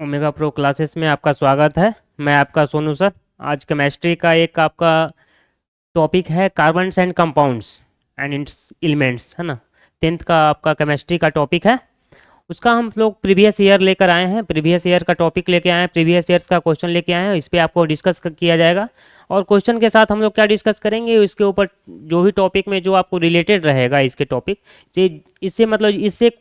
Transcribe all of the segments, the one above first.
Omega pro classes में आपका स्वागत है। मैं आपका सोनू सर। आज केमिस्ट्री का एक आपका टॉपिक है carbons and compounds and it's elements, है ना। 10th का आपका केमिस्ट्री का टॉपिक है। उसका हम लोग प्रीवियस ईयर लेकर आए हैं, प्रीवियस ईयर का टॉपिक लेके आए हैं, प्रीवियस ईयर्स का क्वेश्चन लेके आए हैं। इस पे आपको डिस्कस किया जाएगा और क्वेश्चन के साथ हम लोग क्या डिस्कस करेंगे, इसके ऊपर जो भी टॉपिक में जो आपको रिलेटेड रहेगा इसके टॉपिक से, इससे मतलब इससे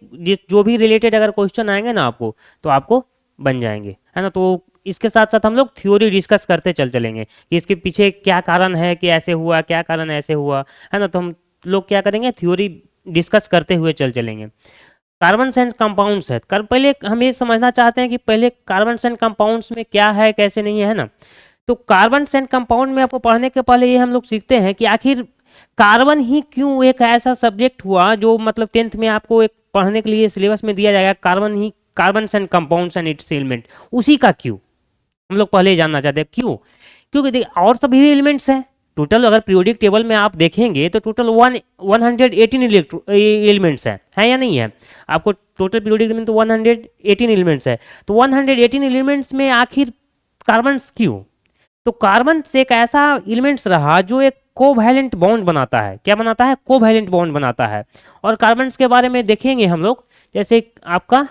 जो भी रिलेटेड अगर क्वेश्चन आएंगे ना आपको, तो आपको बन जाएंगे, है ना। तो इसके साथ साथ हम लोग थ्योरी डिस्कस करते चलेंगे कि इसके पीछे क्या कारण है कि ऐसे हुआ, क्या कारण ऐसे हुआ, है ना। तो हम लोग क्या करेंगे, थ्योरी डिस्कस करते हुए चलेंगे। कार्बन एंड कंपाउंड्स है, पहले हम ये समझना चाहते हैं कि पहले कार्बन एंड कंपाउंड्स में क्या है कैसे नहीं है ना। तो कार्बन एंड कंपाउंड में आपको पढ़ने के पहले ये हम लोग सीखते हैं कि आखिर कार्बन ही क्यों एक ऐसा सब्जेक्ट हुआ जो मतलब 10th में आपको एक पढ़ने के लिए सिलेबस में दिया जाएगा। Carbon and compounds and it's element, उसी का क्यों हम लोग पहले जानना चाहते हैं। क्यों? क्योंकि देखिए और सभी एलिमेंट्स हैं टोटल, अगर पीरियोडिक टेबल में आप देखेंगे तो टोटल 118 एलिमेंट्स है या नहीं है। आपको टोटल पीरियोडिक में तो 118 एलिमेंट्स है, तो 118 एलिमेंट्स में आखिर कार्बन्स क्यों? तो कार्बन एक ऐसा एलिमेंट्स रहा जो एक कोवैलेंट बॉन्ड बनाता है। क्या बनाता है? कोवैलेंट बॉन्ड बनाता है। और कार्बन्स के बारे में देखेंगे हम लोग, जैसे आपका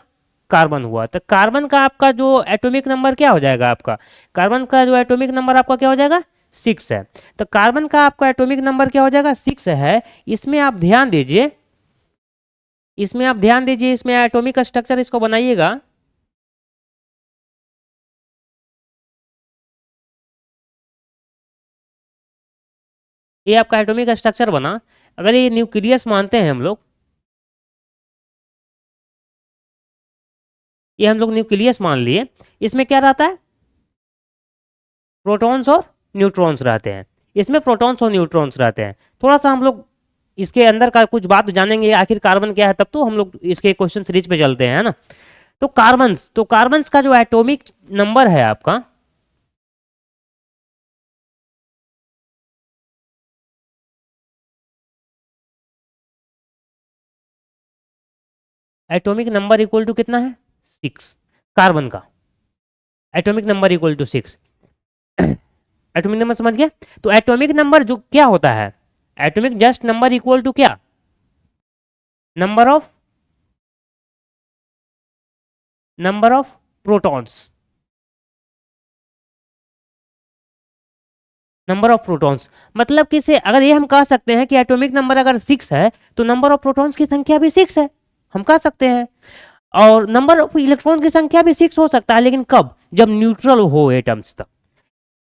कार्बन हुआ, तो कार्बन का आपका जो एटॉमिक नंबर क्या हो जाएगा, आपका कार्बन का जो एटॉमिक नंबर आपका क्या हो जाएगा, 6 है। तो कार्बन का आपका एटॉमिक नंबर क्या हो जाएगा, 6 है। इसमें आप ध्यान दीजिए, इसमें एटॉमिक स्ट्रक्चर इसको बनाइएगा। ये आपका एटॉमिक स्ट्रक्चर बना। अगर ये न्यूक्लियस मानते हैं हम लोग, ये हम लोग न्यूक्लियस मान लिए, इसमें क्या रहता है, प्रोटॉन्स और न्यूट्रॉन्स रहते हैं। इसमें प्रोटॉन्स और न्यूट्रॉन्स रहते हैं। थोड़ा सा हम लोग इसके अंदर का कुछ बात जानेंगे, आखिर कार्बन क्या है, तब तो हम लोग इसके क्वेश्चन सीरीज पे चलते हैं, है ना। तो कार्बन्स का जो एटॉमिक नंबर है आपका, एटॉमिक नंबर इक्वल टू कितना है, 6। कार्बन का atomic number equal to 6। Atomic number समझ गया। तो एटॉमिक नंबर जो क्या होता है, atomic just number equal to क्या, number of protons, number of protons. मतलब कि से अगर ये हम कह सकते हैं कि एटॉमिक नंबर अगर 6 है तो नंबर ऑफ प्रोटॉन्स की संख्या भी 6 है, हम कह सकते हैं। और नंबर ऑफ इलेक्ट्रॉन की संख्या भी 6 हो सकता है, लेकिन कब, जब न्यूट्रल हो एटम्स तक।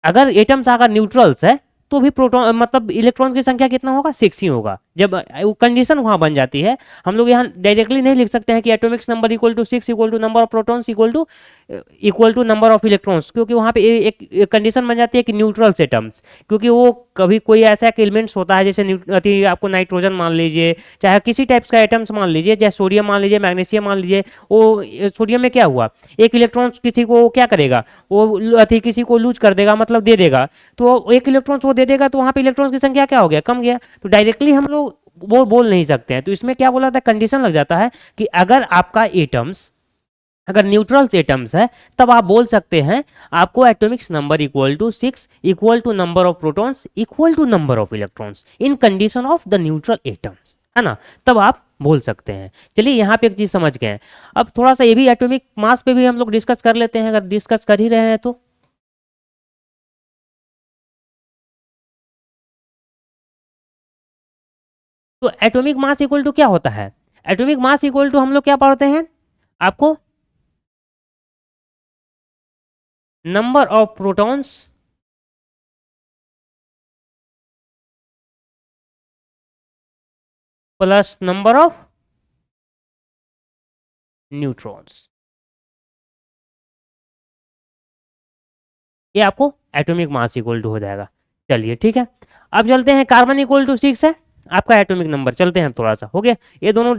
अगर एटम्स अगर न्यूट्रल्स है तो भी प्रोटॉन मतलब इलेक्ट्रॉन की संख्या कितना होगा, 6 ही होगा। जब वो कंडीशन वहां बन जाती है, हम लोग यहाँ डायरेक्टली नहीं लिख सकते हैं कि atomic number equal to 6 equal to number of protons equal to number of electrons, क्योंकि वहां पे एक कंडीशन बन जाती है कि न्यूट्रल्स एटम्स। क्योंकि वो कभी कोई ऐसा एलिमेंट्स होता है, जैसे आपको नाइट्रोजन मान लीजिए, चाहे किसी टाइप्स का एटम्स मान लीजिए, चाहे सोडियम मान लीजिए, मैग्नीशियम मान लीजिए। वो सोडियम में क्या हुआ, एक इलेक्ट्रॉन किसी को क्या करेगा, वो किसी को लूज कर देगा, मतलब दे देगा। तो एक इलेक्ट्रॉन वो दे देगा, तो वहां पे इलेक्ट्रॉन्स की संख्या क्या हो गया, कम गया। तो डायरेक्टली हम लोग वो बोल नहीं सकते हैं। तो इसमें क्या बोला था, कंडीशन लग जाता है कि अगर आपका एटम्स अगर न्यूट्रल्स एटम्स है, तब आप बोल सकते हैं आपको atomic number equal to 6 equal to number of protons equal to number of electrons in condition of the neutral atoms, है ना। तब आप बोल सकते हैं। चलिए यहाँ पे एक चीज समझ गए हैं। अब थोड़ा सा ये भी एटॉमिक मास पे भी हम लोग डिस्कस कर लेते हैं, अगर डिस्कस कर ही रहे हैं तो। एटॉमिक मास इक्वल टू क्या होता है, एटॉमिक मास इक्वल टू हम लोग क्या पढ़ते हैं, आपको number of protons plus number of neutrons, ये आपको एटॉमिक मास इक्वल टू हो जाएगा। चलिए ठीक है। अब चलते हैं, कार्बन इक्वल टू 6 है आपका एटॉमिक नंबर। चलते हैं थोड़ा सा, हो गया। ये दोनों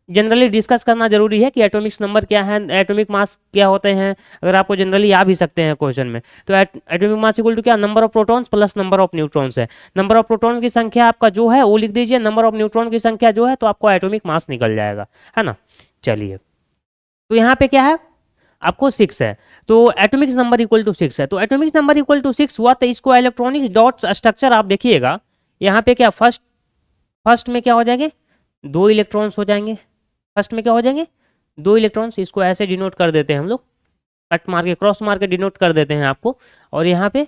जनरली डिस्कस करना जरूरी है कि एटॉमिक नंबर क्या है, एटॉमिक मास क्या होते हैं। अगर आपको जनरली आ भी सकते हैं क्वेश्चन में, तो एटॉमिक मास इक्वल टू क्या, number of protons plus number of neutrons है। नंबर ऑफ प्रोटॉन की संख्या आपका जो है वो लिख दीजिए, नंबर ऑफ न्यूट्रॉन की संख्या जो है, तो आपको एटॉमिक मास निकल जाएगा, है ना। चलिए, तो यहाँ पे क्या है, आपको 6 है, तो एटॉमिक नंबर इक्वल टू 6 है, तो एटॉमिक नंबर इक्वल टू 6 हुआ तो इसको इलेक्ट्रॉनिक डॉट स्ट्रक्चर आप देखिएगा यहाँ पे क्या फर्स्ट में क्या हो जाएंगे, 2 इलेक्ट्रॉन्स हो जाएंगे, फर्स्ट में क्या हो जाएंगे 2 इलेक्ट्रॉन्स, इसको ऐसे डिनोट कर देते हैं हम लोग, कट मार के क्रॉस मार के डिनोट कर देते हैं आपको, और यहाँ पे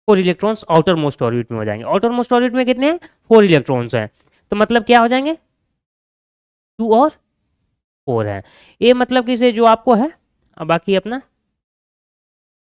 4 इलेक्ट्रॉन्स आउटर मोस्ट ऑर्बिट में हो जाएंगे। आउटर मोस्ट ऑर्बिट में कितने हैं, 4 इलेक्ट्रॉन्स हैं, तो मतलब क्या हो जाएंगे 2 और 4 है। ये मतलब कि से जो आपको है, अब बाकी अपना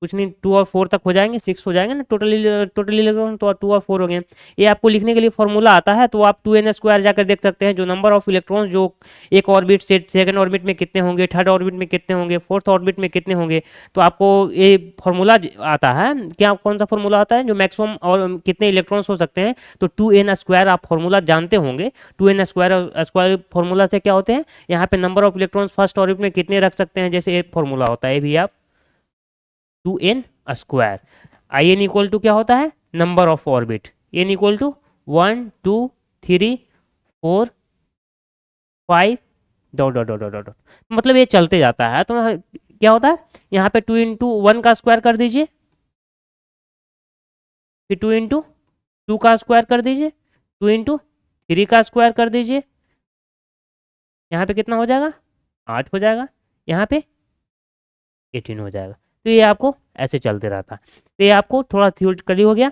कुछ नहीं, 2 और 4 तक हो जाएंगे, 6 हो जाएंगे ना टोटल इलेक्ट्रॉन, तो 2 और 4 हो गए। ये आपको लिखने के लिए फॉर्मूला आता है, तो आप 2n² जाकर देख सकते हैं, जो नंबर ऑफ इलेक्ट्रॉन्स जो एक ऑर्बिट से सेकंड ऑर्बिट में कितने होंगे, थर्ड ऑर्बिट में कितने होंगे, फोर्थ ऑर्बिट में कितने होंगे, तो आपको ये फॉर्मूला आता है। क्या कौन सा फॉर्मूला आता है, जो मैक्सिमम और कितने इलेक्ट्रॉन्स हो सकते हैं, तो 2n² आप फॉर्मूला जानते होंगे। 2n² फॉर्मूला से क्या होते हैं, यहाँ पे number of electrons first orbit में कितने रख सकते हैं, जैसे एक फॉर्मूला होता है, ये भी आप 2n²। in इक्वल टू क्या होता है, number of orbit, n equal to 1 2 3 4 5 dot dot dot dot, मतलब ये चलते जाता है। तो क्या होता है, यहाँ पे 2 इंटू 1 का स्क्वायर कर दीजिए, फिर 2 इंटू 2 का स्क्वायर कर दीजिए, 2 इंटू 3 का स्क्वायर कर दीजिए, यहाँ पे कितना हो जाएगा 8 हो जाएगा, यहाँ पे 18 हो जाएगा। तो ये आपको ऐसे चलते रहता है। तो ये आपको थोड़ा थ्योरेटिकली हो गया।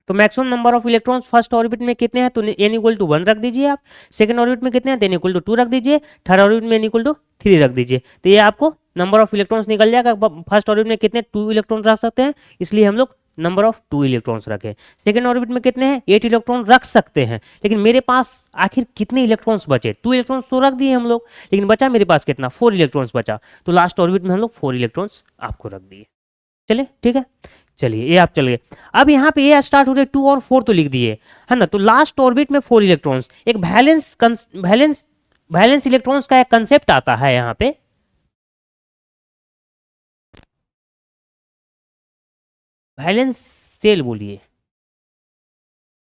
तो maximum number of electrons first orbit में कितने हैं, तो n इक्वल टू 1 रख दीजिए आप, सेकंड ऑर्बिट में कितने हैं, तो n इक्वल टू 2 रख दीजिए, थर्ड ऑर्बिट में n इक्वल टू 3 रख दीजिए। तो ये आपको नंबर ऑफ इलेक्ट्रॉन्स निकल जाएगा। फर्स्ट ऑर्बिट में कितने 2 इलेक्ट्रॉन रख सकते हैं, इसलिए हम लोग नंबर ऑफ 2 इलेक्ट्रॉन्स रखे। सेकंड ऑर्बिट में कितने हैं 8 इलेक्ट्रॉन रख सकते हैं, लेकिन मेरे पास आखिर कितने इलेक्ट्रॉन्स बचे, 2 इलेक्ट्रॉन्स तो रख दिए हम लोग, लेकिन बचा मेरे पास कितना 4 इलेक्ट्रॉन्स बचा, तो लास्ट ऑर्बिट में हम लोग 4 इलेक्ट्रॉन्स आपको रख दिए। चलिए ठीक है, चलिए ये आप चल गए। अब यहाँ पे ये स्टार्ट हो रहे 2 और 4 तो लिख दिए है ना, तो लास्ट ऑर्बिट में 4 इलेक्ट्रॉन्स, एक वैलेंस इलेक्ट्रॉन्स का एक कंसेप्ट आता है यहाँ पे, वैलेंस सेल बोलिए,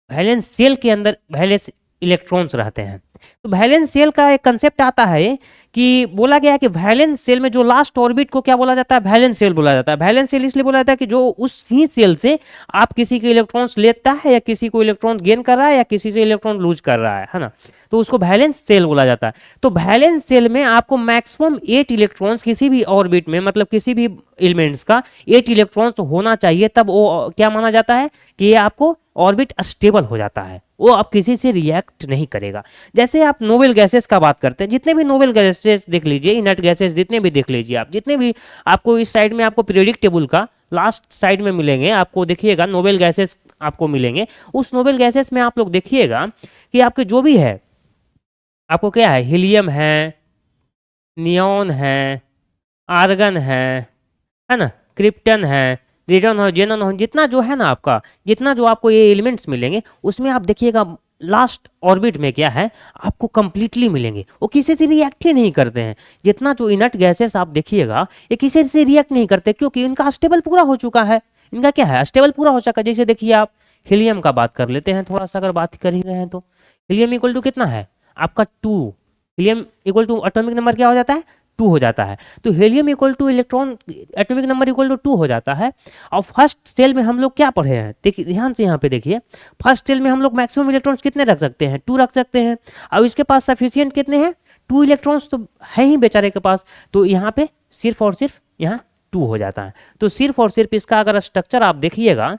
वैलेंस सेल के अंदर वैलेंस इलेक्ट्रॉन्स रहते हैं। तो वैलेंस सेल का एक कंसेप्ट आता है कि बोला गया है कि वैलेंस सेल में जो लास्ट ऑर्बिट को क्या बोला जाता है, वैलेंस सेल बोला जाता है। वैलेंस सेल इसलिए बोला जाता है कि जो उस ही सेल से आप किसी के इलेक्ट्रॉन्स लेता है, या किसी को इलेक्ट्रॉन गेन कर रहा है, या किसी से इलेक्ट्रॉन लूज कर रहा है ना, तो उसको वैलेंस सेल बोला जाता है। तो वैलेंस सेल में आपको मैक्सिमम 8 इलेक्ट्रॉन्स किसी भी ऑर्बिट में, मतलब किसी भी एलिमेंट्स का 8 इलेक्ट्रॉन्स होना चाहिए, तब वो क्या माना जाता है कि ये आपको ऑर्बिट स्टेबल हो जाता है, वो अब किसी से रिएक्ट नहीं करेगा। जैसे आप नोबेल गैसेस का बात करते हैं, जितने भी नोबेल गैसेस देख लीजिए, इनर्ट गैसेस जितने भी देख लीजिए आप, जितने भी आपको इस साइड में आपको पीरियोडिक टेबल का लास्ट साइड में मिलेंगे, आपको देखिएगा नोबेल गैसेस आपको मिलेंगे। उस नोबेल गैसेस में आप लोग देखिएगा कि आपके जो भी है, आपको क्या है, हीलियम है, नियॉन है, आर्गन है ना, क्रिप्टन है, रेडियन हो, जेनन हो, जितना जो है ना आपका, जितना जो आपको ये एलिमेंट्स मिलेंगे, उसमें आप देखिएगा लास्ट ऑर्बिट में क्या है, आपको कंप्लीटली मिलेंगे, वो किसी से रिएक्ट ही नहीं करते हैं। जितना जो इनर्ट गैसेस आप देखिएगा, ये किसी से रिएक्ट नहीं करते, क्योंकि इनका स्टेबल पूरा हो चुका है। इनका क्या है, स्टेबल पूरा हो चुका है। जैसे देखिए आप हीलियम का बात कर लेते हैं थोड़ा सा, अगर बात कर ही रहे हैं तो हीलियम इक्वल टू कितना है आपका 2, helium equal to atomic number क्या हो जाता है 2 हो जाता है। तो helium equal to electron atomic number equal to 2 हो जाता है। और फर्स्ट सेल में हम लोग क्या पढ़े हैं, देखिए ध्यान से यहाँ पे देखिए, फर्स्ट सेल में हम लोग मैक्सिमम इलेक्ट्रॉन्स कितने रख सकते हैं, 2 रख सकते हैं। अब इसके पास सफिशियंट कितने हैं, 2 इलेक्ट्रॉन्स तो है ही बेचारे के पास, तो यहाँ पे सिर्फ और सिर्फ यहाँ 2 हो जाता है। तो सिर्फ और सिर्फ इसका अगर स्ट्रक्चर आप देखिएगा,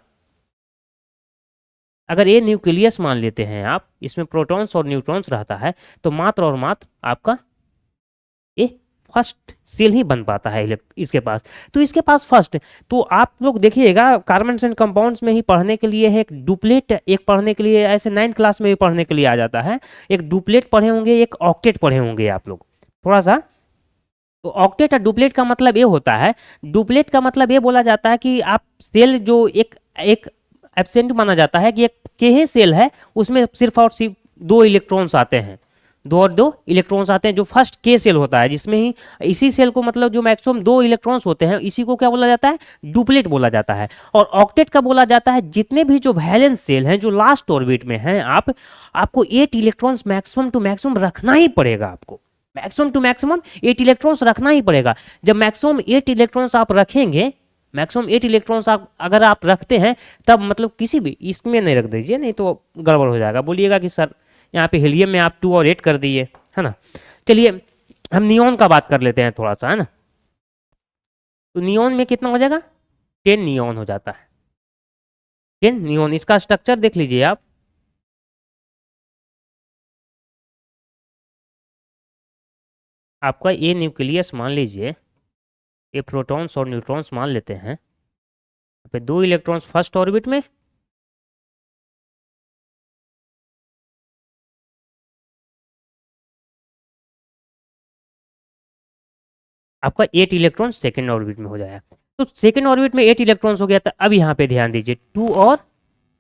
अगर ये न्यूक्लियस मान लेते हैं आप, इसमें प्रोटॉन्स और न्यूट्रॉन्स रहता है, तो मात्र और मात्र आपका ये फर्स्ट सेल ही बन पाता है इसके पास। तो इसके पास फर्स्ट, तो आप लोग देखिएगा कार्बन एंड कंपाउंड्स में ही पढ़ने के लिए है एक डुप्लेट, एक पढ़ने के लिए ऐसे 9th क्लास में भी पढ़ने के लिए आ जाता है, एक डुप्लेट पढ़े होंगे, एक ऑक्टेट पढ़े होंगे आप लोग थोड़ा सा। तो ऑक्टेट और डुप्लेट का मतलब ये होता है, डुप्लेट का मतलब ये बोला जाता है कि आप सेल जो एक एब्सेंट माना जाता है कि एक के ही सेल है, उसमें सिर्फ और सिर्फ 2 इलेक्ट्रॉन्स आते हैं, दो और दो इलेक्ट्रॉन्स आते हैं, जो फर्स्ट के सेल होता है, जिसमें ही इसी सेल को मतलब जो मैक्सिमम दो इलेक्ट्रॉन्स होते हैं, इसी को क्या बोला जाता है, डुप्लेट बोला जाता है। और ऑक्टेट का बोला जाता है जितने भी जो वैलेंस सेल हैं जो लास्ट ऑर्बिट में हैं, आपको 8 इलेक्ट्रॉन्स मैक्सिमम टू मैक्सिमम रखना ही पड़ेगा, आपको मैक्सिमम टू मैक्सिमम 8 इलेक्ट्रॉन्स रखना ही पड़ेगा। जब मैक्सिमम 8 इलेक्ट्रॉन्स आप रखेंगे, मैक्सिमम 8 इलेक्ट्रॉन्स आप अगर आप रखते हैं, तब मतलब किसी भी इसमें नहीं रख दीजिए, नहीं तो गड़बड़ हो जाएगा, बोलिएगा कि सर यहाँ पे हीलियम में आप 2 और 8 कर दिए, है ना। चलिए हम नियॉन का बात कर लेते हैं थोड़ा सा, है ना। तो नियॉन में कितना हो जाएगा, 10 नियॉन हो जाता है, 10 नियॉन। इसका स्ट्रक्चर देख लीजिए आप, आपका ये न्यूक्लियस मान लीजिए, ये प्रोटॉन्स और न्यूट्रॉन्स मान लेते हैं, यहाँ पे 2 इलेक्ट्रॉन्स फर्स्ट ऑर्बिट में, आपका 8 इलेक्ट्रॉन सेकेंड ऑर्बिट में हो जाएगा। तो सेकेंड ऑर्बिट में 8 इलेक्ट्रॉन्स हो गया, तो अब यहाँ पे ध्यान दीजिए, 2 और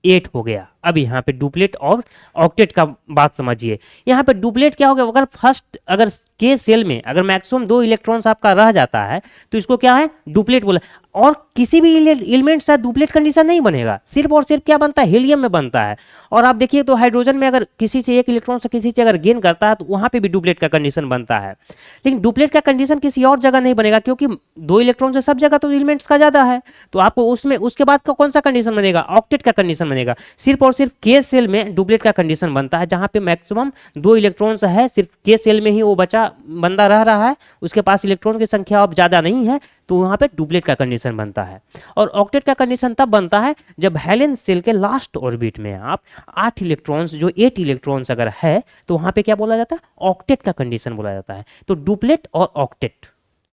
8 हो गया। अब यहाँ पे डुप्लेट और ऑक्टेट का बात समझिए। यहाँ पे डुप्लेट क्या हो गया, अगर फर्स्ट अगर के सेल में अगर मैक्सिमम 2 इलेक्ट्रॉन्स आपका रह जाता है, तो इसको क्या है, डुप्लेट बोला। और किसी भी एलिमेंट से डुप्लेट कंडीशन नहीं बनेगा, सिर्फ और सिर्फ क्या बनता है, हीलियम में बनता है। और आप देखिए तो हाइड्रोजन में अगर किसी से एक इलेक्ट्रॉन से किसी से अगर गेन करता है, तो वहाँ पे भी डुप्लेट का कंडीशन बनता है। लेकिन डुप्लेट का कंडीशन किसी और जगह नहीं बनेगा, क्योंकि 2 इलेक्ट्रॉन से सब जगह तो एलिमेंट्स का ज्यादा है, तो आपको उसमें उसके बाद का कौन सा कंडीशन बनेगा, ऑक्टेट का कंडीशन बनेगा। सिर्फ और सिर्फ के सेल में डुप्लेट का कंडीशन बनता है, जहां पे मैक्सिमम 2 इलेक्ट्रॉन्स है, सिर्फ के सेल में ही वो बंदा रह रहा है, उसके पास इलेक्ट्रॉन की संख्या अब ज्यादा नहीं है, तो वहां पे डुप्लेट का कंडीशन बनता है। और ऑक्टेट का कंडीशन तब बनता है जब वैलेंस सेल के लास्ट ऑर्बिट में आप 8 इलेक्ट्रॉन्स, जो 8 इलेक्ट्रॉन्स अगर है, तो वहां पे क्या बोला जाता है, ऑक्टेट का कंडीशन बोला जाता है। तो डुप्लेट और ऑक्टेट,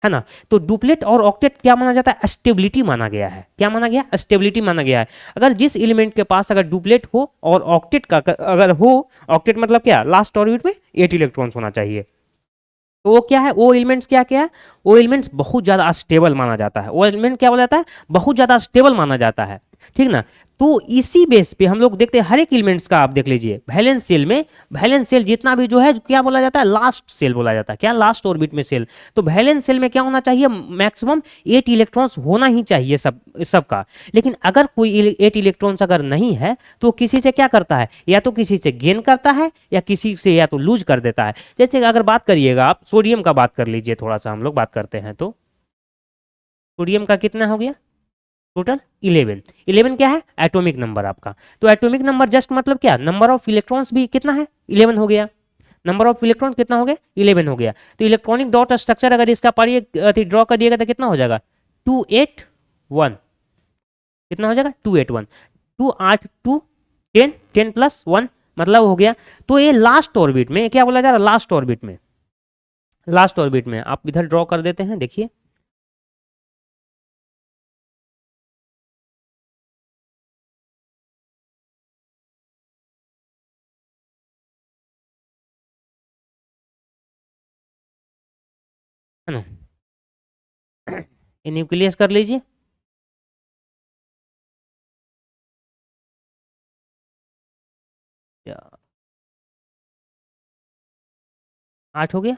है ना। तो डुप्लेट और ऑक्टेट क्या माना जाता है, स्टेबिलिटी माना गया है। क्या माना गया, स्टेबिलिटी माना गया है। अगर जिस एलिमेंट के पास अगर डुप्लेट हो और ऑक्टेट का अगर हो, ऑक्टेट मतलब क्या, लास्ट ऑर्बिट में 8 इलेक्ट्रॉन्स होना चाहिए, तो वो क्या है, वो एलिमेंट्स क्या क्या है, वो एलिमेंट्स बहुत ज्यादा स्टेबल माना जाता है। वो एलिमेंट क्या बोला जाता है, बहुत ज्यादा स्टेबल माना जाता है, ठीक ना। तो इसी बेस पे हम लोग देखते हैं हर एक एलिमेंट्स का, आप देख लीजिए वैलेंस सेल में, वैलेंस सेल जितना भी जो है क्या बोला जाता है, लास्ट सेल बोला जाता है, क्या, लास्ट ऑर्बिट में सेल। तो वैलेंस सेल में क्या होना चाहिए, मैक्सिमम 8 इलेक्ट्रॉन्स होना ही चाहिए सबका। लेकिन अगर कोई 8 इलेक्ट्रॉन्स अगर नहीं है, तो किसी से क्या करता है, या तो किसी से गेन करता है, या किसी से या तो लूज कर देता है। जैसे अगर बात करिएगा आप सोडियम का बात कर लीजिए, थोड़ा सा हम लोग बात करते हैं, तो सोडियम का कितना हो गया टोटल, 11। 11 क्या है, एटॉमिक नंबर आपका। तो एटॉमिक नंबर जस्ट मतलब क्या, नंबर ऑफ इलेक्ट्रॉन्स भी कितना है, 11 हो गया। नंबर ऑफ इलेक्ट्रॉन कितना हो गया, 11 हो गया। तो इलेक्ट्रॉनिक डॉट स्ट्रक्चर अगर इसका पढ़िए ड्रॉ करिएगा, तो कितना हो जाएगा, 281। कितना हो जाएगा, 281। 2 8 2 10 10 प्लस 1 मतलब हो गया। तो ये लास्ट ऑर्बिट में क्या बोला जा रहा है, लास्ट ऑर्बिट में, लास्ट ऑर्बिट में आप इधर ड्रॉ कर देते हैं, देखिए है ना। ये न्यूक्लियस कर लीजिए, या 8 हो गया,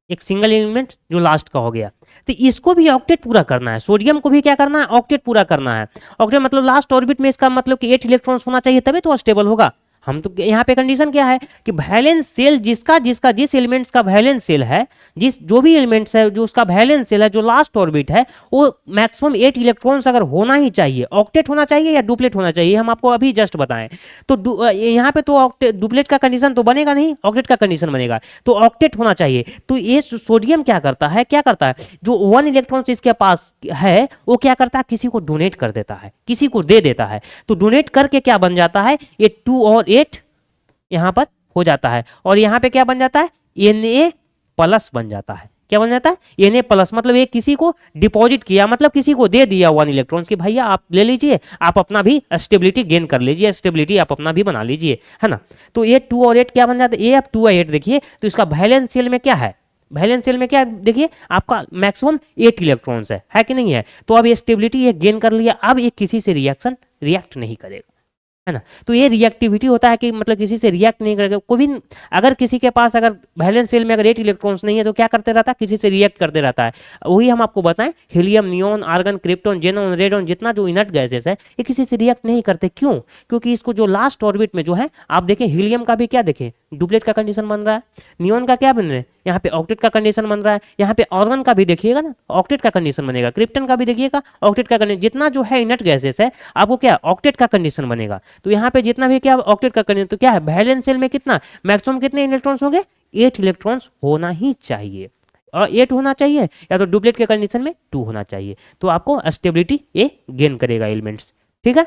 एक सिंगल एलिमेंट जो लास्ट का हो गया। तो इसको भी ऑक्टेट पूरा करना है, सोडियम को भी क्या करना है, ऑक्टेट पूरा करना है। ऑक्टेट मतलब लास्ट ऑर्बिट में इसका मतलब कि 8 इलेक्ट्रॉन्स होना चाहिए, तभी तो स्टेबल होगा। हम तो यहाँ पे कंडीशन क्या है कि वैलेंस सेल जिसका जिसका जिस एलिमेंट्स का वैलेंस सेल है, जिस जो भी एलिमेंट्स है जो उसका वैलेंस सेल है जो लास्ट ऑर्बिट है, वो मैक्सिमम 8 इलेक्ट्रॉन्स अगर होना ही चाहिए, ऑक्टेट होना चाहिए या डुप्लेट होना चाहिए, हम आपको अभी जस्ट बताएं। तो यहाँ पे तो डुप्लेट का कंडीशन तो बनेगा नहीं, ऑक्टेट का कंडीशन बनेगा, तो ऑक्टेट होना चाहिए। तो ये सोडियम क्या करता है, जो 1 इलेक्ट्रॉन इसके पास है, वो क्या करता है, किसी को डोनेट कर देता है, किसी को दे देता है। तो डोनेट करके क्या बन जाता है, ये 2 और 8 यहां पर हो जाता है, और यहां पे क्या बन जाता है, Na+ बन जाता है। क्या बन जाता है, Na+, मतलब ये किसी को डिपॉजिट किया, मतलब किसी को दे दिया 1 इलेक्ट्रॉन कि भैया आप ले लीजिए, आप अपना भी स्टेबिलिटी गेन कर लीजिए, स्टेबिलिटी आप अपना भी बना लीजिए, है ना। तो ये 2 और 8 क्या बन जाता है, ये अब 2 और 8 देखिए, तो इसका वैलेंस सेल में क्या है, वैलेंस सेल में क्या देखिए, आपका मैक्सिमम 8 इलेक्ट्रॉन्स है कि नहीं है। तो अब ये स्टेबिलिटी ये गेन कर लिया, अब ये किसी से रिएक्शन रिएक्ट नहीं करेगा, है ना। तो ये रिएक्टिविटी होता है कि मतलब किसी से रिएक्ट नहीं करेगा कोई भी। अगर किसी के पास अगर वैलेंस शेल में अगर 8 इलेक्ट्रॉन्स नहीं है तो क्या करते रहता है, किसी से रिएक्ट करते रहता है। वही हम आपको बताएं, helium, neon, argon, krypton, xenon, radon, जितना जो इनर्ट गैसेस है ये किसी से रिएक्ट नहीं करते। क्यों? क्योंकि इसको जो लास्ट ऑर्बिट में जो है आप देखें, हीलियम का भी क्या देखें, डुप्लेट का कंडीशन बन रहा है। नियोन का क्या बन रहा है, यहाँ पे ऑक्टेट का कंडीशन बन रहा है। यहाँ पे ऑर्गन का भी देखिएगा ना, ऑक्टेट का कंडीशन बनेगा। क्रिप्टन का भी देखिएगा, ऑक्टेट का कंडीशन। जितना जो है इनर्ट गैसेस है आपको क्या ऑक्टेट का कंडीशन बनेगा। तो यहाँ पे जितना भी क्या ऑक्टेट का कंडीशन, तो क्या है वैलेंस शेल में कितना मैक्सिमम कितने इलेक्ट्रॉन्स होंगे, 8 इलेक्ट्रॉन्स होना ही चाहिए। और 8 होना चाहिए या तो डुप्लेट के कंडीशन में 2 होना चाहिए। तो आपको स्टेबिलिटी ये गेन करेगा एलिमेंट्स। ठीक है,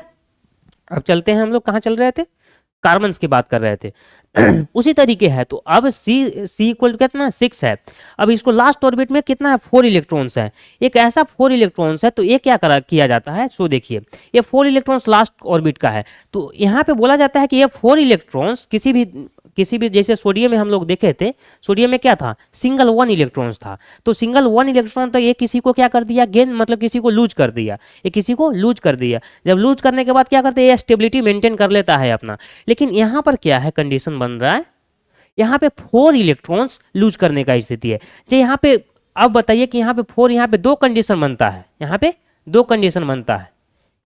अब चलते हैं, हम लोग कहाँ चल रहे थे, कार्बन्स की बात कर रहे थे। उसी तरीके है। तो अब सी इक्वल कितना 6 है। अब इसको लास्ट ऑर्बिट में कितना है 4 इलेक्ट्रॉन्स है। एक ऐसा 4 इलेक्ट्रॉन्स है तो ये क्या किया जाता है, सो देखिए ये 4 इलेक्ट्रॉन्स लास्ट ऑर्बिट का है। तो यहाँ पे बोला जाता है कि ये 4 इलेक्ट्रॉन्स किसी भी जैसे सोडियम में हम लोग देखे थे, सोडियम में क्या था, सिंगल 1 इलेक्ट्रॉन्स था। तो सिंगल 1 इलेक्ट्रॉन तो ये किसी को क्या कर दिया, गेन मतलब किसी को लूज कर दिया, ये किसी को लूज कर दिया। जब लूज करने के बाद क्या करते हैं, ये स्टेबिलिटी मेंटेन कर लेता है अपना। लेकिन यहाँ पर क्या है कंडीशन बन रहा है, यहाँ पे 4 इलेक्ट्रॉन्स लूज करने का स्थिति है। जो यहाँ पे अब बताइए कि यहाँ पे 4, यहाँ पे 2 कंडीशन बनता है, यहाँ पे 2 कंडीशन बनता है।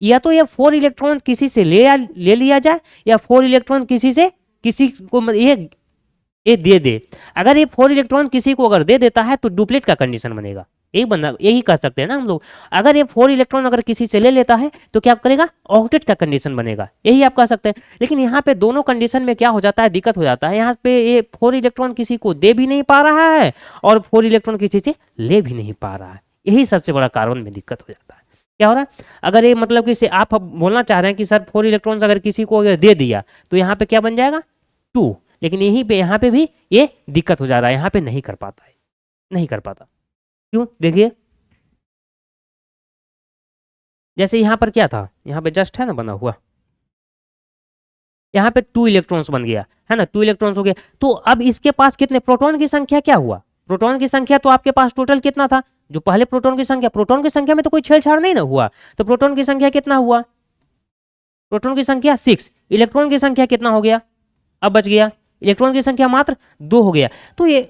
या तो ये 4 इलेक्ट्रॉन किसी से ले लिया जाए, या 4 इलेक्ट्रॉन किसी को ये दे दे। अगर ये 4 इलेक्ट्रॉन किसी को अगर दे देता है तो डुप्लेट का कंडीशन बनेगा। यही कह सकते हैं ना हम लोग। अगर ये 4 इलेक्ट्रॉन अगर किसी से ले लेता है तो क्या करेगा, ऑक्टेट का कंडीशन बनेगा, यही आप कह सकते हैं। लेकिन यहाँ पे दोनों कंडीशन में क्या हो जाता है, दिक्कत हो जाता है। यहाँ पे ये 4 इलेक्ट्रॉन किसी को दे भी नहीं पा रहा है और 4 इलेक्ट्रॉन किसी से ले भी नहीं पा रहा है। यही सबसे बड़ा कार्बन में दिक्कत हो जाता है। क्या हो रहा है, अगर ये मतलब कि आप बोलना चाह रहे हैं कि सर 4 इलेक्ट्रॉन्स अगर किसी को अगर दे दिया तो यहाँ पे क्या बन जाएगा 2। लेकिन यहीं पे यहाँ पे भी ये दिक्कत हो जा रहा है, यहाँ पे नहीं कर पाता है, नहीं कर पाता। क्यों, देखिए जैसे यहाँ पर क्या था, यहाँ पे जस्ट है ना बना हुआ, यहाँ पे 2 इलेक्ट्रॉन्स बन गया है ना, 2 इलेक्ट्रॉन्स हो गया। तो अब इसके पास कितने प्रोटॉन की संख्या क्या हुआ, प्रोटॉन की संख्या तो आपके पास टोटल कितना था, जो पहले प्रोटॉन की संख्या में तो कोई छेड़छाड़ नहीं ना हुआ। तो प्रोटॉन की संख्या कितना हुआ, प्रोटॉन की संख्या 6, इलेक्ट्रॉन की संख्या कितना हो गया, अब बच गया इलेक्ट्रॉन की संख्या मात्र 2 हो गया। तो ये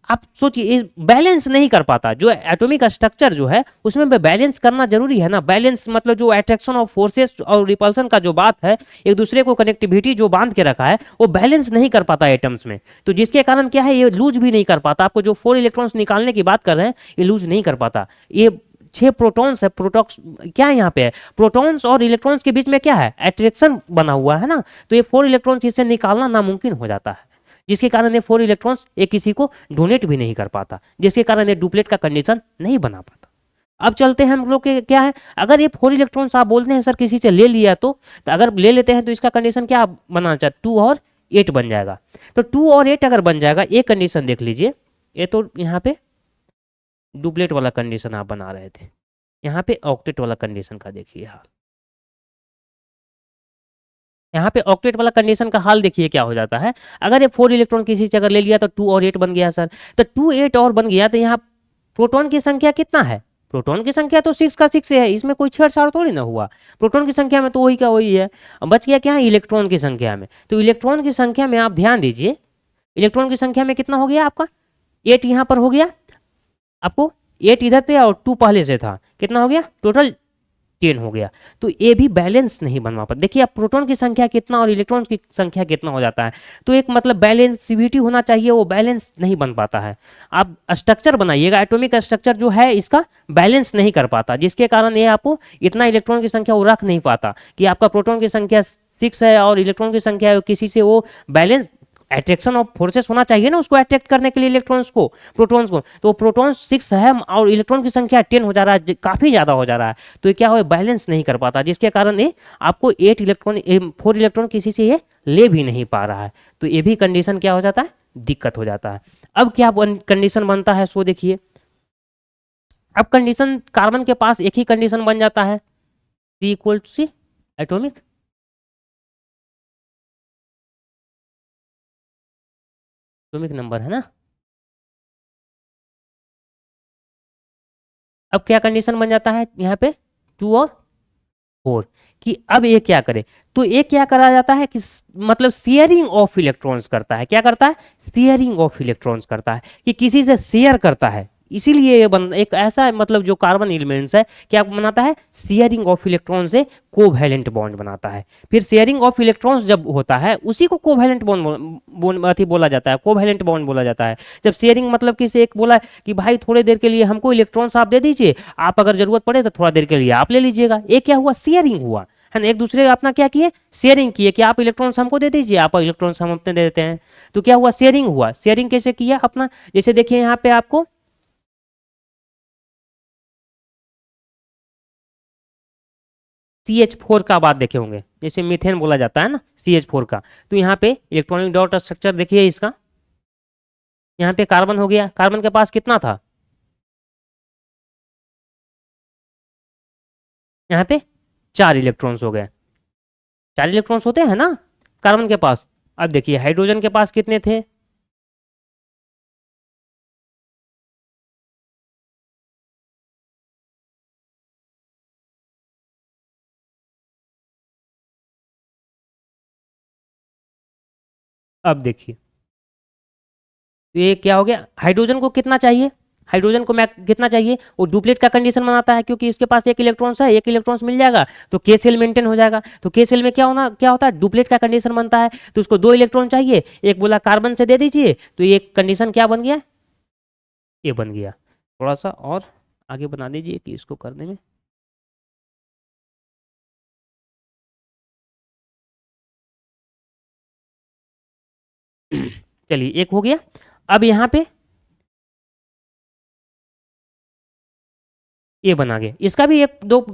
आप सोचिए बैलेंस नहीं कर पाता। जो एटॉमिक स्ट्रक्चर जो है उसमें बैलेंस करना जरूरी है ना। बैलेंस मतलब जो अट्रैक्शन ऑफ फोर्सेस और रिपल्सन का जो बात है, एक दूसरे को कनेक्टिविटी जो बांध के रखा है, वो बैलेंस नहीं कर पाता एटम्स में। तो जिसके कारण क्या है, ये लूज भी नहीं कर पाता। आपको जो 4 इलेक्ट्रॉन्स निकालने की बात कर रहे हैं ये लूज नहीं कर पाता। ये 6 प्रोटॉन्स है, प्रोटॉक्स क्या है यहाँ पे है, प्रोटॉन्स और इलेक्ट्रॉन्स के बीच में क्या है, अट्रैक्शन बना हुआ है ना। तो ये 4 इलेक्ट्रॉन्स इससे निकालना नामुमकिन हो जाता है, जिसके कारण ये 4 इलेक्ट्रॉन्स ये किसी को डोनेट भी नहीं कर पाता, जिसके कारण ये डुप्लेट का कंडीशन नहीं बना पाता। अब चलते हैं हम लोग के क्या है, अगर ये 4 इलेक्ट्रॉन्स आप बोलते हैं सर किसी से ले लिया तो अगर ले लेते हैं तो इसका कंडीशन क्या बनाना चाहते, 2 और 8 बन जाएगा। तो 2 और 8 अगर बन जाएगा, ये कंडीशन देख लीजिए, ये तो यहाँ पे डुप्लेट वाला कंडीशन आप बना रहे थे, यहाँ पे ऑक्टेट वाला कंडीशन का देखिए हाल, यहाँ पे ऑक्टेट वाला कंडीशन का हाल देखिए क्या हो जाता है। अगर ये 4 इलेक्ट्रॉन किसी से अगर ले लिया तो 2 और 8 बन गया सर। तो 2 8 और बन गया तो यहाँ प्रोटॉन की संख्या कितना है, प्रोटॉन की संख्या तो 6 का 6 है, इसमें कोई छेड़छाड़ थोड़ी ना हुआ। प्रोटॉन की संख्या में तो वही का वही है। बच गया क्या, इलेक्ट्रॉन की संख्या में। तो इलेक्ट्रॉन की संख्या में आप ध्यान दीजिए, इलेक्ट्रॉन की संख्या में कितना हो गया आपका, 8 यहाँ पर हो गया, आपको 8 इधर थे और 2 पहले से था, कितना हो गया टोटल 10 हो गया। तो ये भी बैलेंस नहीं बनवा पाता। देखिए आप प्रोटॉन की संख्या कितना और इलेक्ट्रॉन की संख्या कितना हो जाता है, तो एक मतलब बैलेंसिविटी होना चाहिए, वो बैलेंस नहीं बन पाता है। आप स्ट्रक्चर बनाइएगा, एटॉमिक स्ट्रक्चर जो है इसका बैलेंस नहीं कर पाता, जिसके कारण ये आपको इतना इलेक्ट्रॉन की संख्या वो रख नहीं पाता कि आपका प्रोटॉन की संख्या 6 है और इलेक्ट्रॉन की संख्या किसी से वो बैलेंस अट्रैक्शन ऑफ फोर्सेस होना चाहिए ना उसको अट्रैक्ट करने के लिए इलेक्ट्रॉन्स को, प्रोटॉन्स को। तो प्रोटॉन 6 है और इलेक्ट्रॉन की संख्या 10 हो जा रहा है, काफी ज्यादा हो जा रहा है। तो ये क्या हो, बैलेंस नहीं कर पाता, जिसके कारण ये आपको 4 इलेक्ट्रॉन किसी से ये ले भी नहीं पा रहा है। तो ये भी कंडीशन क्या हो जाता है, दिक्कत हो जाता है। अब क्या कंडीशन बनता है, सो देखिए अब कंडीशन कार्बन के पास एक ही कंडीशन बन जाता है, C एटॉमिक एटॉमिक नंबर है ना। अब क्या कंडीशन बन जाता है यहाँ पे 2 और 4, कि अब ये क्या करे, तो ये क्या करा जाता है कि मतलब शेयरिंग ऑफ इलेक्ट्रॉन्स करता है। क्या करता है? शेयरिंग ऑफ इलेक्ट्रॉन्स करता है, कि किसी से शेयर करता है। इसीलिए ये एक ऐसा मतलब जो कार्बन एलिमेंट्स है क्या बनाता है? शेयरिंग ऑफ इलेक्ट्रॉन से कोवैलेंट बॉन्ड बनाता है। फिर शेयरिंग ऑफ इलेक्ट्रॉन्स जब होता है उसी को कोवैलेंट बॉन्ड अथी बोला जाता है, कोवैलेंट बॉन्ड बोला जाता है। जब शेयरिंग मतलब किसी एक बोला कि भाई थोड़ी देर के लिए हमको इलेक्ट्रॉन्स आप दे दीजिए, आप अगर जरूरत पड़े तो थोड़ा देर के लिए आप ले लीजिएगा, ये क्या हुआ? शेयरिंग हुआ, है ना। एक दूसरे अपना क्या किए? शेयरिंग किए कि आप इलेक्ट्रॉन्स हमको दे दीजिए, आप इलेक्ट्रॉन्स हम अपने दे देते हैं। तो क्या हुआ? शेयरिंग हुआ। शेयरिंग कैसे किया अपना? जैसे देखिए यहाँ पे आपको CH4 का बात देखे होंगे, जैसे मीथेन बोला जाता है ना CH4 का। तो यहाँ पे इलेक्ट्रॉनिक डॉट स्ट्रक्चर देखिए इसका, यहाँ पे कार्बन हो गया, कार्बन के पास कितना था? यहाँ पे 4 इलेक्ट्रॉन्स हो गए। 4 इलेक्ट्रॉन्स होते हैं ना कार्बन के पास। अब देखिए हाइड्रोजन के पास कितने थे? अब देखिए तो ये क्या हो गया? हाइड्रोजन को कितना चाहिए? हाइड्रोजन को मैं कितना चाहिए? वो डुप्लेट का कंडीशन बनाता है, क्योंकि इसके पास एक इलेक्ट्रॉन्स है, एक इलेक्ट्रॉन्स मिल जाएगा तो के सेल मेंटेन हो जाएगा। तो के सेल में क्या होता है? डुप्लेट का कंडीशन बनता है, तो उसको 2 इलेक्ट्रॉन चाहिए, एक बोला कार्बन से दे दीजिए, तो ये कंडीशन क्या बन गया? ये बन गया। थोड़ा सा और आगे बना दीजिए कि इसको करने में चलिए एक हो गया। अब यहाँ पे ये बना गया, इसका भी एक दो,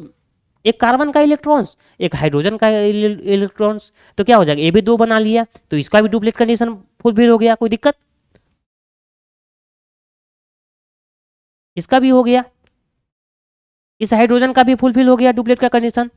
एक कार्बन का इलेक्ट्रॉन्स, एक हाइड्रोजन का इलेक्ट्रॉन्स, तो क्या हो जाएगा? ये भी 2 बना लिया, तो इसका भी डुप्लीट कंडीशन फुलफिल हो गया। कोई दिक्कत? इसका भी हो गया, इस हाइड्रोजन का भी फुलफिल हो गया डुप्लीट का कंडीशन।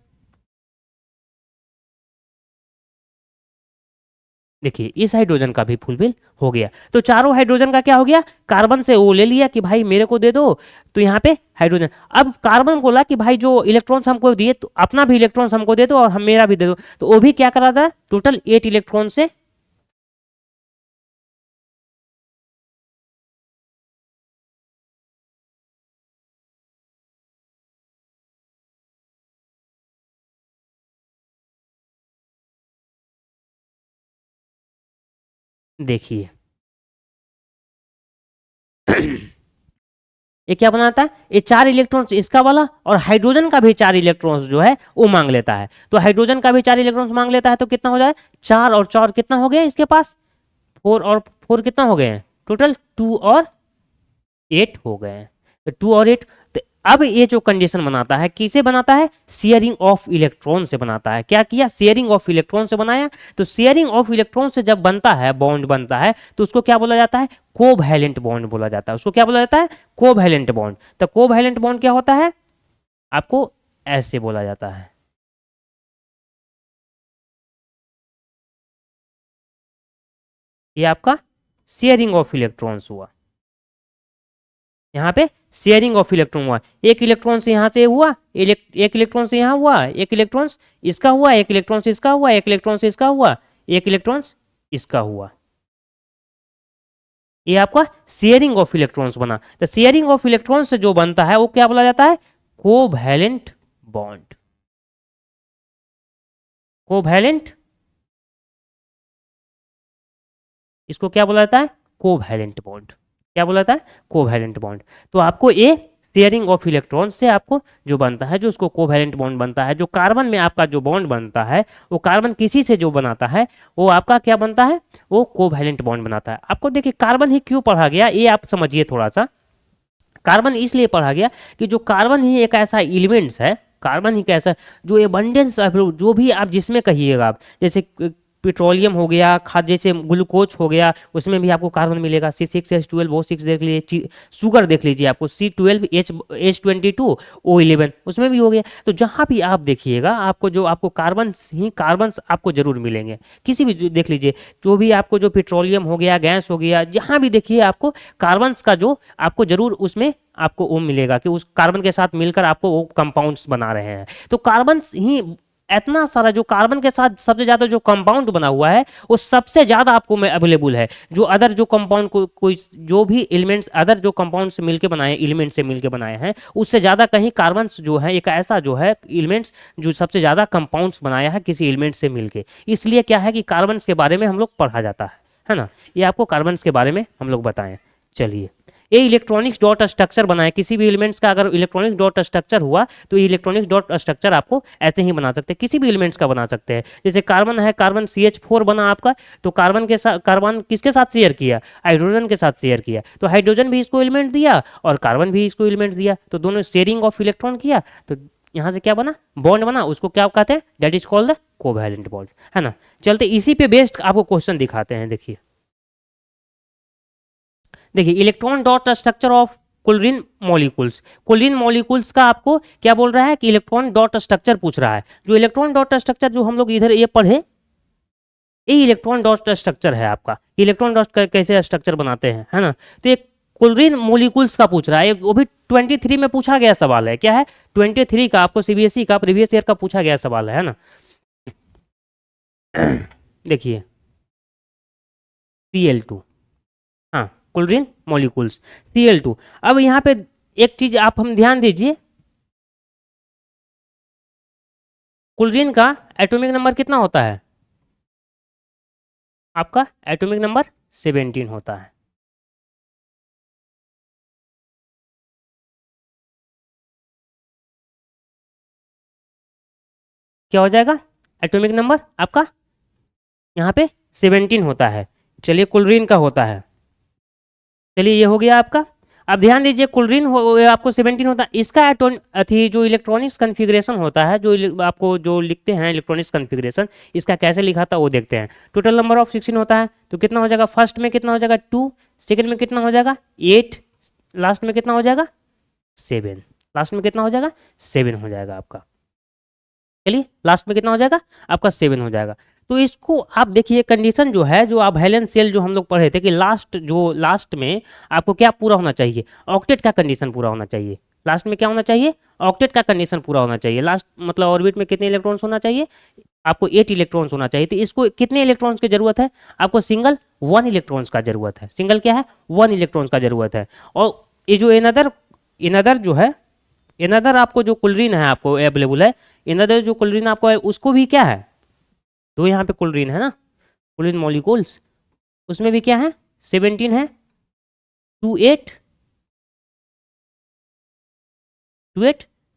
देखिए इस हाइड्रोजन का भी फुलफिल हो गया। तो चारों हाइड्रोजन का क्या हो गया? कार्बन से वो ले लिया कि भाई मेरे को दे दो, तो यहाँ पे हाइड्रोजन। अब कार्बन बोला कि भाई जो इलेक्ट्रॉन्स हमको दिए तो अपना भी इलेक्ट्रॉन्स हमको दे दो और हम मेरा भी दे दो, तो वो भी क्या करा था? टोटल 8 इलेक्ट्रॉन से। देखिए ये क्या बनाता है? ये 4 इलेक्ट्रॉन्स इसका वाला और हाइड्रोजन का भी 4 इलेक्ट्रॉन्स जो है वो मांग लेता है। तो हाइड्रोजन का भी 4 इलेक्ट्रॉन्स मांग लेता है, तो कितना हो जाए? 4 और 4 कितना हो गया इसके पास? 4 और 4 कितना हो गए हैं? टोटल 2 और 8 हो गए हैं। तो 2 और 8, तो अब ये जो कंडीशन बनाता है किसे बनाता है? शेयरिंग ऑफ इलेक्ट्रॉन से बनाता है। क्या किया? शेयरिंग ऑफ इलेक्ट्रॉन से बनाया। तो शेयरिंग ऑफ इलेक्ट्रॉन से जब बनता है, बॉन्ड बनता है, तो उसको क्या बोला जाता है? कोवैलेंट बॉन्ड बोला जाता है। उसको क्या बोला जाता है? Covalent bond. तो कोवैलेंट बॉन्ड क्या होता है? आपको ऐसे बोला जाता है। ये आपका शेयरिंग ऑफ इलेक्ट्रॉन्स हुआ। यहाँ पे शेयरिंग ऑफ इलेक्ट्रॉन हुआ, एक इलेक्ट्रॉन से यहाँ से हुआ, एक इलेक्ट्रॉन से यहाँ हुआ, एक इलेक्ट्रॉन इसका हुआ, एक इलेक्ट्रॉन से इसका हुआ, एक इलेक्ट्रॉन से इसका हुआ, एक इलेक्ट्रॉन इसका हुआ। ये आपका शेयरिंग ऑफ इलेक्ट्रॉन्स बना। तो शेयरिंग ऑफ इलेक्ट्रॉन्स से जो बनता है वो क्या बोला जाता है? Covalent bond. कोवैलेंट, इसको क्या बोला जाता है? Covalent bond. क्या बोला जाता है? Covalent bond. तो आपको ये शेयरिंग ऑफ इलेक्ट्रॉन से आपको जो बनता है, जो उसको कोवैलेंट बॉन्ड बनता है, जो कार्बन में आपका जो बॉन्ड बनता है वो कार्बन किसी से जो बनाता है वो आपका क्या बनता है? वो कोवैलेंट बॉन्ड बनाता है। आपको देखिए कार्बन ही क्यों पढ़ा गया ये आप समझिए थोड़ा सा। कार्बन इसलिए पढ़ा गया कि जो कार्बन ही एक ऐसा एलिमेंट्स है, कार्बन ही कैसा जो एबंडेंस, जो भी आप जिसमें कहिएगा आप, जैसे पेट्रोलियम हो गया, खाद जैसे ग्लूकोज हो गया, उसमें भी आपको कार्बन मिलेगा। C6H12O6 देख लीजिए, शुगर देख लीजिए, आपको C12H22O11 उसमें भी हो गया। तो जहाँ भी आप देखिएगा आपको जो आपको कार्बन ही कार्बन आपको जरूर मिलेंगे। किसी भी देख लीजिए, जो भी आपको जो पेट्रोलियम हो गया, गैस हो गया, जहाँ भी देखिए आपको कार्बन का जो आपको जरूर उसमें आपको वो मिलेगा कि उस कार्बन के साथ मिलकर आपको वो कंपाउंड्स बना रहे हैं। तो कार्बन ही इतना सारा जो कार्बन के साथ सबसे ज्यादा जो कंपाउंड बना हुआ है वो सबसे ज्यादा आपको में अवेलेबल है। जो अदर जो कंपाउंड को कोई जो भी एलिमेंट्स अदर जो कंपाउंड से मिलके बनाए एलिमेंट से मिलके बनाए हैं उससे ज्यादा कहीं कार्बन जो है एक ऐसा जो है एलिमेंट्स जो सबसे ज्यादा कंपाउंड्स बनाया है किसी एलिमेंट से मिलके। इसलिए क्या है कि कार्बन के बारे में हम लोग पढ़ा जाता है ना। ये आपको कार्बन के बारे में हम लोग बताएं। चलिए, ये इलेक्ट्रॉनिक्स डॉट स्ट्रक्चर बनाए किसी भी एलिमेंट्स का अगर इलेक्ट्रॉनिक डॉट स्ट्रक्चर हुआ तो ये इलेक्ट्रॉनिक डॉट स्ट्रक्चर आपको ऐसे ही बना सकते हैं, किसी भी एलिमेंट्स का बना सकते हैं। जैसे कार्बन है, कार्बन CH4 बना आपका, तो कार्बन के साथ कार्बन किसके साथ शेयर किया, हाइड्रोजन के साथ शेयर किया, तो हाइड्रोजन भी इसको एलिमेंट दिया और कार्बन भी इसको एलिमेंट दिया, तो दोनों शेयरिंग ऑफ इलेक्ट्रॉन किया, तो यहाँ से क्या बना, बॉन्ड बना। उसको क्या कहते हैं, that is called the covalent bond, है ना। चलते इसी पे बेस्ड आपको क्वेश्चन दिखाते हैं। देखिए electron dot structure of chlorine molecules. Chlorine molecules का आपको क्या बोल रहा है कि इलेक्ट्रॉन डॉट स्ट्रक्चर पूछ रहा है। जो इलेक्ट्रॉन डॉट स्ट्रक्चर जो हम लोग इधर ये पढ़े, ये इलेक्ट्रॉन डॉट स्ट्रक्चर है आपका। इलेक्ट्रॉन डॉट कैसे स्ट्रक्चर बनाते हैं, है ना। तो ये कुलरीन मॉलिक्यूल्स का पूछ रहा है, वो भी 23 में पूछा गया सवाल है। क्या है, 23 का आपको CBSE का प्रीवियस ईयर का पूछा गया सवाल है ना। देखिए Cl2, हाँ, कुलरीन मॉलिक्यूल्स Cl2। अब यहाँ पे एक चीज आप हम ध्यान दीजिए, कुलरीन का एटॉमिक नंबर कितना होता है, आपका एटॉमिक नंबर 17 होता है। क्या हो जाएगा, एटॉमिक नंबर आपका यहाँ पे 17 होता है। चलिए कुलरीन का होता है, चलिए ये हो गया आपका। अब ध्यान दीजिए कुलरीन आपको 17 होता है। इसका अथी जो इलेक्ट्रॉनिक्स कन्फिग्रेशन होता है, जो आपको जो लिखते हैं इलेक्ट्रॉनिक्स कन्फिग्रेशन, इसका कैसे लिखा था वो देखते हैं। टोटल नंबर ऑफ 16 होता है, तो कितना हो जाएगा, फर्स्ट में कितना हो जाएगा 2, सेकेंड में कितना हो जाएगा 8, लास्ट में कितना हो जाएगा 7, लास्ट में कितना हो जाएगा 7 हो जाएगा आपका। चलिए लास्ट में कितना हो जाएगा आपका 7 हो जाएगा। तो इसको आप देखिए कंडीशन जो है, जो आप वैलेंस शेल जो हम लोग पढ़े थे कि लास्ट में आपको क्या पूरा होना चाहिए, ऑक्टेट का कंडीशन पूरा होना चाहिए। लास्ट में क्या होना चाहिए, ऑक्टेट का कंडीशन पूरा होना चाहिए। लास्ट मतलब ऑर्बिट में कितने इलेक्ट्रॉन्स होना चाहिए, आपको 8 इलेक्ट्रॉन्स होना चाहिए। तो इसको कितने इलेक्ट्रॉन्स की जरूरत है, आपको सिंगल 1 इलेक्ट्रॉन्स का जरूरत है। सिंगल क्या है, 1 इलेक्ट्रॉन्स का जरूरत है। और ये जो इनदर जो है, इनदर आपको जो कुलरीन है आपको अवेलेबल है, इनदर जो कुलरीन आपको है उसको भी क्या है, तो यहाँ पे कुलरीन है ना, कुलरीन मॉलिक्यूल्स, उसमें भी क्या है 17 है, 2 8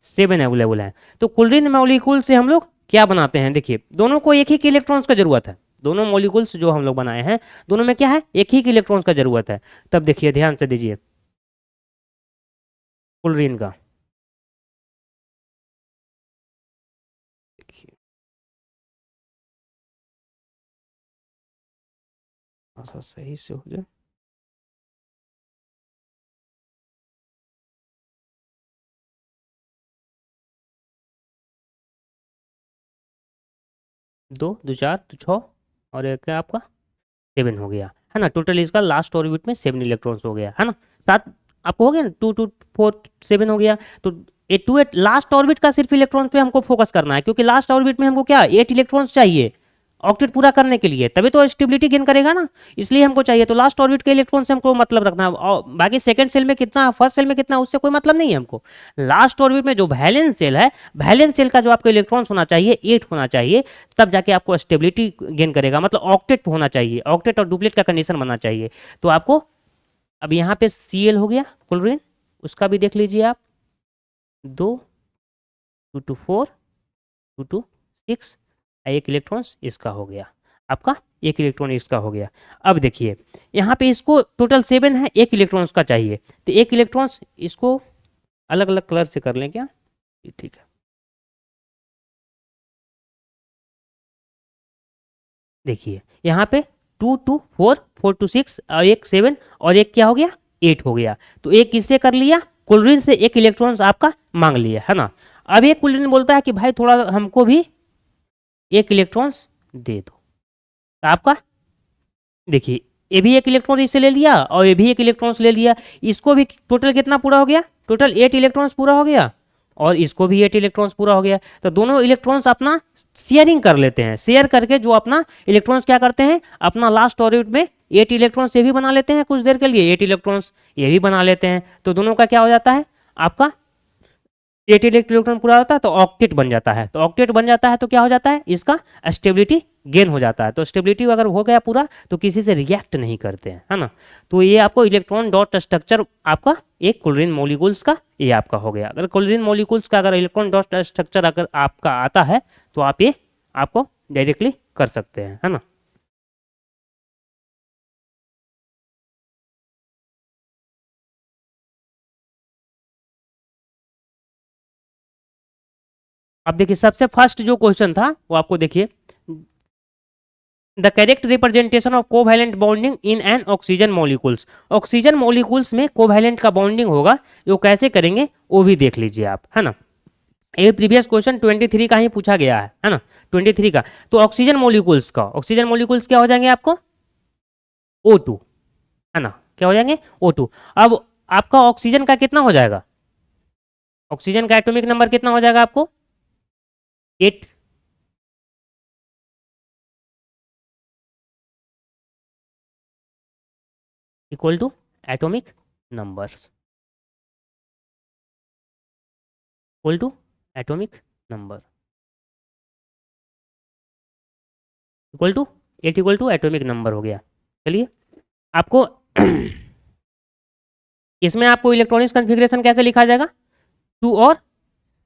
7 अवेलेबल है। तो कुलरीन मॉलिक्यूल से हम लोग क्या बनाते हैं, देखिए दोनों को एक ही के इलेक्ट्रॉन्स का जरूरत है। दोनों मॉलिक्यूल्स जो हम लोग बनाए हैं दोनों में क्या है, एक ही के इलेक्ट्रॉन्स का जरूरत है। तब देखिए ध्यान से दीजिए कुलरीन का, देखिए ऐसा सही से हो जाए, दो दो चार तो 6 और एक है आपका 7 हो गया, है ना। टोटल इसका लास्ट ऑर्बिट में 7 इलेक्ट्रॉन्स हो गया, है ना। 7 आपको हो गया ना, 2 2 4 7 हो गया। तो 8 टू 8 लास्ट ऑर्बिट का सिर्फ इलेक्ट्रॉन्स पे हमको फोकस करना है, क्योंकि लास्ट ऑर्बिट में हमको क्या 8 इलेक्ट्रॉन्स चाहिए ऑक्टेट पूरा करने के लिए, तभी तो स्टेबिलिटी गेन करेगा ना, इसलिए हमको चाहिए। तो लास्ट ऑर्बिट के इलेक्ट्रॉन से हमको मतलब रखना है, और बाकी सेकंड सेल में कितना, फर्स्ट सेल में कितना, उससे कोई मतलब नहीं है हमको। लास्ट ऑर्बिट में जो वैलेंस सेल है, वैलेंस सेल का जो आपको इलेक्ट्रॉन्स होना चाहिए 8 होना चाहिए, तब जाके आपको स्टेबिलिटी गेन करेगा। मतलब ऑक्टेट होना चाहिए, ऑक्टेट और डुप्लेट का कंडीशन बनना चाहिए। तो आपको अब यहाँ पे Cl हो गया क्लोरीन, उसका भी देख लीजिए आप, 2 2 2 4 2 2 6, एक इलेक्ट्रॉन्स इसका हो गया आपका, एक इलेक्ट्रॉन इसका हो गया। अब देखिए यहाँ पे इसको टोटल 7 है, एक इलेक्ट्रॉन्स का चाहिए, तो एक इलेक्ट्रॉन्स इसको अलग अलग कलर से कर लें क्या, ठीक है। देखिए यहाँ पे 2 2 4 4 2 6 और एक 7 और एक क्या हो गया 8 हो गया। तो एक किससे कर लिया, क्लोरीन से एक इलेक्ट्रॉन्स आपका मांग लिया, है ना। अब एक क्लोरीन बोलता है कि भाई थोड़ा हमको भी एक इलेक्ट्रॉन्स दे दो, तो आपका देखिए ये भी एक इलेक्ट्रॉन इससे ले लिया और ये भी एक इलेक्ट्रॉन्स ले लिया, इसको भी टोटल कितना पूरा हो गया, टोटल 8 इलेक्ट्रॉन्स पूरा हो गया। और इसको भी 8 इलेक्ट्रॉन्स पूरा हो गया। तो दोनों इलेक्ट्रॉन्स अपना शेयरिंग कर लेते हैं, शेयर करके जो अपना इलेक्ट्रॉन्स क्या करते हैं, अपना लास्ट ऑर्बिट में 8 इलेक्ट्रॉन्स ये भी बना लेते हैं, कुछ देर के लिए 8 इलेक्ट्रॉन्स ये भी बना लेते हैं। तो दोनों का क्या हो जाता है, आपका 8 इलेक्ट्रॉन पूरा होता है तो ऑक्टेट बन जाता है। तो ऑक्टेट बन जाता है तो क्या हो जाता है, इसका स्टेबिलिटी गेन हो जाता है। तो स्टेबिलिटी अगर हो गया पूरा तो किसी से रिएक्ट नहीं करते हैं, है ना। तो ये आपको इलेक्ट्रॉन डॉट स्ट्रक्चर आपका एक क्लोरीन मॉलिक्यूल्स का ये आपका हो गया। अगर क्लोरीन मॉलिक्यूल्स का अगर इलेक्ट्रॉन डॉट स्ट्रक्चर अगर आपका आता है तो आप ये आपको डायरेक्टली कर सकते हैं, है ना। अब देखिए सबसे फर्स्ट जो क्वेश्चन था वो आपको देखिए, the correct representation of covalent bonding in an oxygen molecules. Oxygen molecules में कोवैलेंट का बॉन्डिंग होगा, वो कैसे करेंगे वो भी देख लीजिए आप, है ना। ये प्रीवियस क्वेश्चन 23 का ही पूछा गया है ना, 23 का। तो ऑक्सीजन मॉलिक्यूल्स का, ऑक्सीजन मॉलिक्यूल्स क्या हो जाएंगे आपको, O2, है ना, क्या हो जाएंगे O2। अब आपका ऑक्सीजन का कितना हो जाएगा, ऑक्सीजन का एटॉमिक नंबर कितना हो जाएगा आपको 8, equal to atomic numbers, equal to atomic number, equal to 8 equal to atomic number हो गया। चलिए आपको इसमें आपको इलेक्ट्रॉनिक्स कॉन्फ़िगरेशन कैसे लिखा जाएगा, 2 और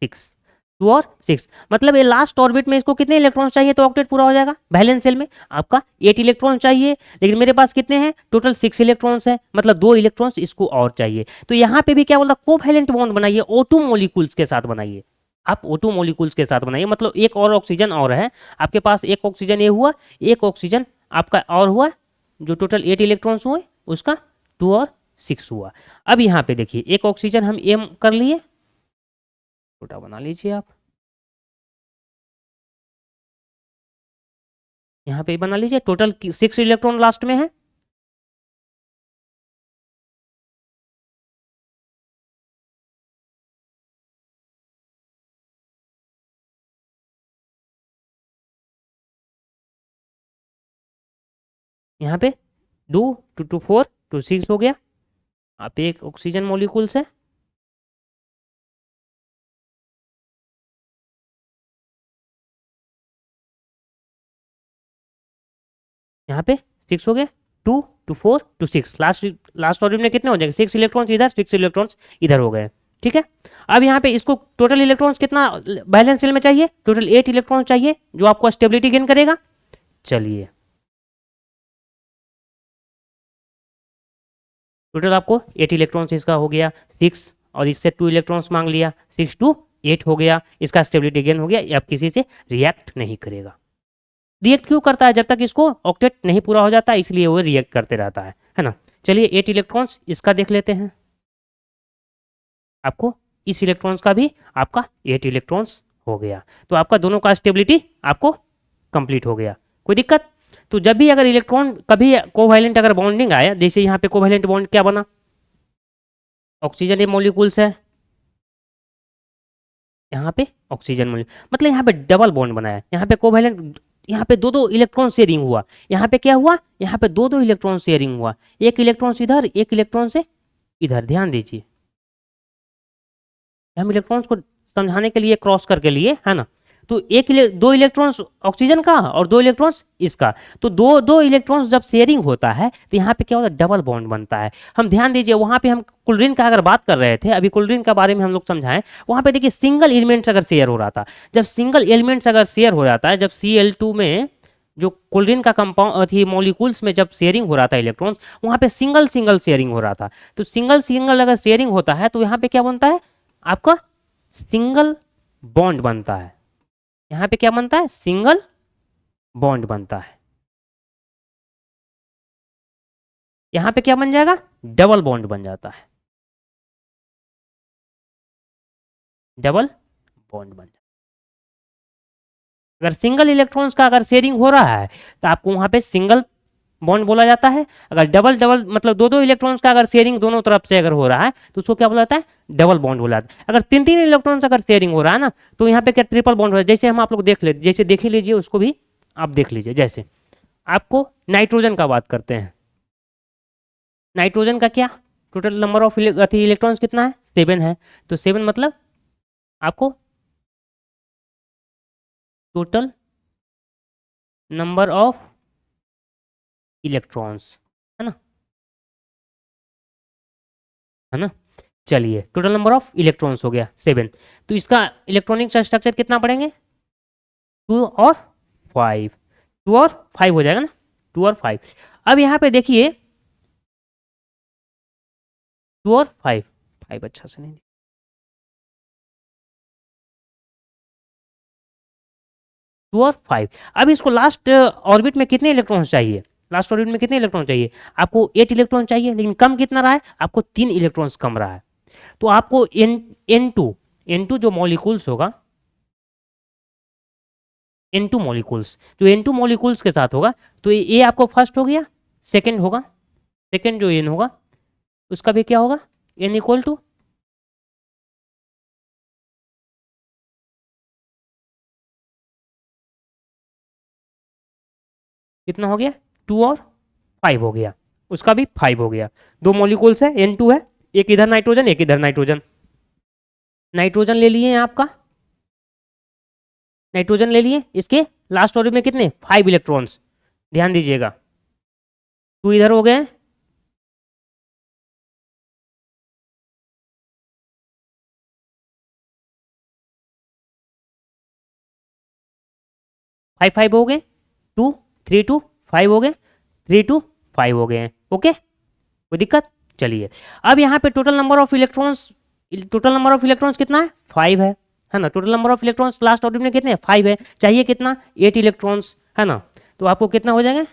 6, 2 और 6, मतलब ये लास्ट ऑर्बिट में इसको कितने इलेक्ट्रॉन चाहिए तो ऑक्टेट पूरा हो जाएगा। वैलेंस शेल में आपका 8 इलेक्ट्रॉन चाहिए, लेकिन मेरे पास कितने हैं, टोटल 6 इलेक्ट्रॉन्स हैं, मतलब 2 इलेक्ट्रॉन्स इसको और चाहिए। तो यहाँ पे भी क्या बोला, कोवैलेंट बॉन्ड बनाइए, O2 मॉलिक्यूल्स के साथ बनाइए, आप O2 मॉलिक्यूल्स के साथ बनाइए, मतलब एक और ऑक्सीजन और है आपके पास, एक ऑक्सीजन ये हुआ, एक ऑक्सीजन आपका और हुआ, जो टोटल 8 इलेक्ट्रॉन्स हुए उसका 2 और 6 हुआ। अब यहाँ पे देखिए एक ऑक्सीजन हम एम कर लिए, छोटा बना लीजिए आप, यहाँ पे बना लीजिए, टोटल 6 इलेक्ट्रॉन लास्ट में है। यहाँ पे 2 2 2 4 2 6 हो गया, आप एक ऑक्सीजन मॉलिक्यूल्स है, यहाँ पे 6 हो गया, 2 2 4 2 6, लास्ट लास्ट ऑर्बिट में कितने हो जाएंगे, 6 इलेक्ट्रॉन्स इधर, 6 इलेक्ट्रॉन्स इधर हो गए, ठीक है। अब यहाँ पे इसको टोटल इलेक्ट्रॉन्स कितना बैलेंस सेल में चाहिए, टोटल 8 इलेक्ट्रॉन चाहिए जो आपको स्टेबिलिटी गेन करेगा। चलिए टोटल आपको 8 इलेक्ट्रॉन्स इसका हो गया 6, और इससे 2 इलेक्ट्रॉन्स मांग लिया, 6 टू 8 हो गया, इसका स्टेबिलिटी गेन हो गया, ये अब किसी से रिएक्ट नहीं करेगा। रिएक्ट क्यों करता है, जब तक इसको ऑक्टेट नहीं पूरा हो जाता, इसलिए वो रिएक्ट करते रहता है ना। चलिए 8 इलेक्ट्रॉन्स इसका देख लेते हैं, आपको इस इलेक्ट्रॉन्स का भी आपका 8 इलेक्ट्रॉन्स हो गया। तो आपका दोनों का स्टेबिलिटी आपको कंप्लीट हो गया, कोई दिक्कत। तो जब भी अगर इलेक्ट्रॉन कभी कोवैलेंट अगर बॉन्डिंग आया, जैसे यहाँ पे कोवैलेंट बॉन्ड क्या बना, ऑक्सीजन ये मॉलिक्यूल्स है, यहाँ पे ऑक्सीजन मॉलिक्यूल, मतलब यहाँ पे डबल बॉन्ड बनाया, यहाँ पे कोवैलेंट, यहाँ पे दो दो इलेक्ट्रॉन शेयरिंग हुआ, यहाँ पे क्या हुआ, यहाँ पे दो दो इलेक्ट्रॉन शेयरिंग हुआ, एक इलेक्ट्रॉन से इधर, एक इलेक्ट्रॉन से इधर, ध्यान दीजिए हम इलेक्ट्रॉन्स को समझाने के लिए क्रॉस करके लिए, है ना। तो दो इलेक्ट्रॉन्स ऑक्सीजन का और 2 इलेक्ट्रॉन्स इसका, तो दो दो इलेक्ट्रॉन्स जब शेयरिंग होता है तो यहाँ पे क्या होता है, डबल बॉन्ड बनता है। हम ध्यान दीजिए वहाँ पे हम क्लोरीन का अगर बात कर रहे थे, अभी क्लोरीन का बारे में हम लोग समझाएं, वहाँ पे देखिए सिंगल एलिमेंट्स अगर शेयर हो रहा था, जब सिंगल एलिमेंट्स अगर शेयर हो जाता है, जब Cl2 में जो क्लोरीन का कंपाउंड थी मॉलिक्यूल्स में जब शेयरिंग हो रहा था इलेक्ट्रॉन्स, वहाँ पे सिंगल सिंगल शेयरिंग हो रहा था। तो सिंगल सिंगल अगर शेयरिंग होता है तो यहाँ पे क्या बनता है, आपका सिंगल बॉन्ड बनता है, यहाँ पे क्या बनता है, सिंगल बॉन्ड बनता है। यहाँ पे क्या बन जाएगा, डबल बॉन्ड बन जाता है, डबल बॉन्ड बन जाता है। अगर सिंगल इलेक्ट्रॉन्स का अगर शेयरिंग हो रहा है तो आपको वहां पे सिंगल बॉन्ड बोला जाता है। अगर डबल डबल मतलब दो दो इलेक्ट्रॉन्स का अगर शेयरिंग दोनों तरफ से अगर हो रहा है तो उसको क्या बोला जाता है, डबल बॉन्ड बोला जाता है। अगर तीन तीन इलेक्ट्रॉन्स अगर शेयरिंग हो रहा है ना तो यहाँ पे क्या ट्रिपल बॉन्ड हो रहा है। जैसे हम आप लोग देख ले, जैसे देख ही लीजिए, उसको भी आप देख लीजिए। जैसे आपको नाइट्रोजन का बात करते हैं, नाइट्रोजन का क्या टोटल नंबर ऑफ इलेक्ट्रॉन्स कितना है, 7 है। तो 7 मतलब आपको टोटल नंबर ऑफ इलेक्ट्रॉन्स, है ना, है ना। चलिए टोटल नंबर ऑफ इलेक्ट्रॉन्स हो गया 7। तो इसका इलेक्ट्रॉनिक स्ट्रक्चर कितना पढ़ेंगे, 2 और 5, 2 और 5 हो जाएगा ना, 2 और 5। अब यहाँ पे देखिए 2 और 5, 5 अच्छा से नहीं, 2 और 5। अब इसको लास्ट ऑर्बिट में कितने इलेक्ट्रॉन्स चाहिए, लास्ट ऑर्बिट में कितने इलेक्ट्रॉन चाहिए, आपको 8 इलेक्ट्रॉन चाहिए, लेकिन कम कितना रहा है, आपको 3 इलेक्ट्रॉन्स कम रहा है। तो आपको N2 जो मॉलिक्यूल्स होगा, N2 मॉलिक्यूल्स, जो N2 मॉलिक्यूल्स के साथ होगा, तो ये आपको फर्स्ट हो गया, सेकंड होगा, सेकंड जो N होगा उसका भी क्या होगा, N इक्वल टू कितना हो गया, 2 और 5 हो गया, उसका भी 5 हो गया। दो मॉलिक्यूल्स है, N2 है, एक इधर नाइट्रोजन एक इधर नाइट्रोजन, नाइट्रोजन ले लिए आपका, नाइट्रोजन ले लिए, इसके लास्ट ऑर्बिट में कितने 5 इलेक्ट्रॉन्स, ध्यान दीजिएगा, 2 इधर हो गए, 5 5 हो गए, 2 3 2 5 हो गए, 3 2 5 हो गए हैं। ओके, कोई दिक्कत। चलिए अब यहाँ पे total number of electrons, total number of electrons कितना है, 5 है ना। Total number of electrons last orbit में कितने 5 है, चाहिए कितना 8 इलेक्ट्रॉन्स, है ना। तो आपको कितना हो जाएंगे,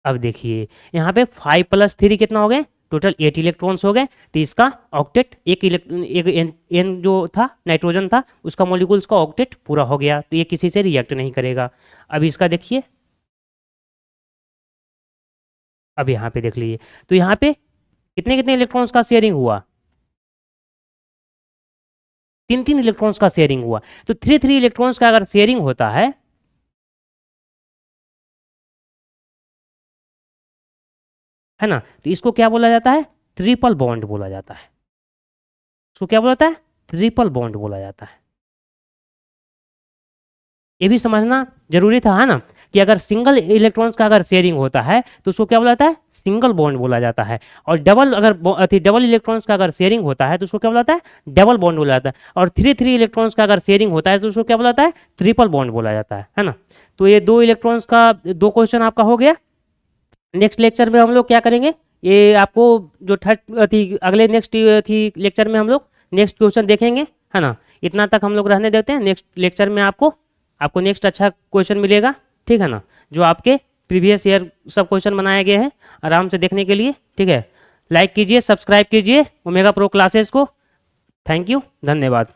अब देखिए यहाँ पे 5 + 3 कितना हो गए, टोटल 8 इलेक्ट्रॉन्स हो गए। तो इसका ऑक्टेट एक एन जो था नाइट्रोजन था उसका मॉलिक्यूल्स का ऑक्टेट पूरा हो गया, तो ये किसी से रिएक्ट नहीं करेगा। अब इसका देखिए, अब यहाँ पे देख लीजिए, तो यहाँ पे कितने कितने इलेक्ट्रॉन्स का शेयरिंग हुआ, 3 3 इलेक्ट्रॉन्स का शेयरिंग हुआ। तो 3 3 इलेक्ट्रॉन्स का अगर शेयरिंग होता है ना, तो इसको क्या बोला जाता है, ट्रिपल बॉन्ड बोला जाता है। इसको क्या बोला जाता है, ट्रिपल बॉन्ड बोला जाता है। ये भी समझना जरूरी था, है ना, कि अगर सिंगल इलेक्ट्रॉन्स का अगर शेयरिंग होता है तो उसको क्या बोला जाता है, सिंगल बॉन्ड बोला जाता है। और डबल अगर डबल इलेक्ट्रॉन्स का अगर शेयरिंग होता है तो उसको क्या बोला जाता है, डबल बॉन्ड बोला जाता है। और 3 3 इलेक्ट्रॉन्स का अगर शेयरिंग होता है तो उसको क्या बोला जाता है, ट्रिपल बॉन्ड बोला जाता है ना। तो ये दो इलेक्ट्रॉन्स का 2 क्वेश्चन आपका हो गया। नेक्स्ट लेक्चर में हम लोग क्या करेंगे, ये आपको जो थर्ड थी अगले नेक्स्ट थी लेक्चर में हम लोग नेक्स्ट क्वेश्चन देखेंगे, है ना। इतना तक हम लोग रहने देते हैं, नेक्स्ट लेक्चर में आपको नेक्स्ट अच्छा क्वेश्चन मिलेगा, ठीक है ना, जो आपके प्रीवियस ईयर सब क्वेश्चन बनाए गए हैं आराम से देखने के लिए, ठीक है। लाइक कीजिए, सब्सक्राइब कीजिए ओमेगा प्रो क्लासेस को। थैंक यू, धन्यवाद।